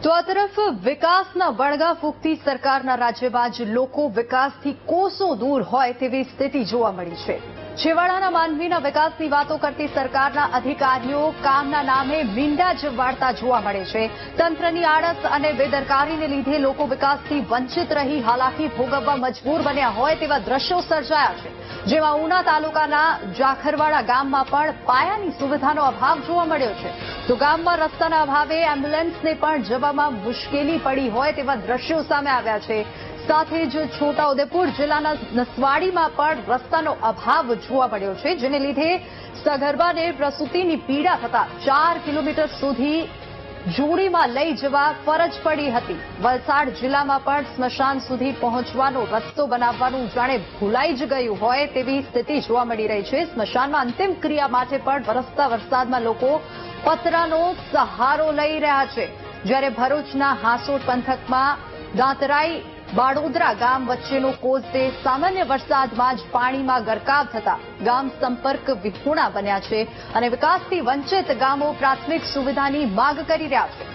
તો આ તરફ વિકાસના બળગા ફૂંકતી સરકારના રાજ્યમાં જ લોકો વિકાસથી કોસો દૂર હોય તેવી સ્થિતિ જોવા મળી છે। છેવાડાના માનવીના વિકાસની વાતો કરતી સરકારના અધિકારીઓ કામના નામે મીંડા જ વાળતા જોવા મળે છે। તંત્રની આળસ અને બેદરકારીને લીધે લોકો વિકાસથી વંચિત રહી હાલાકી ભોગવવા મજબૂર બન્યા હોય તેવા દ્રશ્યો સર્જાયા છે, જેમાં ઉના તાલુકાના જાખરવાડા ગામમાં પણ પાયાની સુવિધાનો અભાવ જોવા મળ્યો છે। તો ગામમાં રસ્તાના અભાવે એમ્બ્યુલન્સને પણ જવામાં મુશ્કેલી પડી હોય તેવા દ્રશ્યો સામે આવ્યા છે। સાથે જ છોટાઉદેપુર જિલ્લાના નસવાડીમાં પણ રસ્તાનો અભાવ જોવા મળ્યો છે, જેને લીધે સગર્ભાને પ્રસૂતિની પીડા થતા 4 કિલોમીટર સુધી જોડીમાં લઈ જવા ફરજ પડી હતી। વલસાડ જિલ્લામાં પણ સ્મશાન સુધી પહોંચવાનો રસ્તો બનાવવાનું જાણે ભૂલાઈ જ ગયું હોય તેવી સ્થિતિ જોવા મળી રહી છે। સ્મશાનમાં અંતિમ ક્રિયા માટે પણ વરસતા વરસાદમાં લોકો પતરાનો સહારો લઈ રહ્યા છે, જ્યારે ભરૂચના હાંસોટ પંથકમાં દાંતરાઈ બાડોદરા ગામ વચ્ચેનો કોઝવે સામાન્ય વરસાદમાં જ પાણીમાં ગરકાવ થતા ગામ સંપર્ક વિહોણા બન્યા છે અને વિકાસથી વંચિત ગામો પ્રાથમિક સુવિધાની માંગ કરી રહ્યા છે।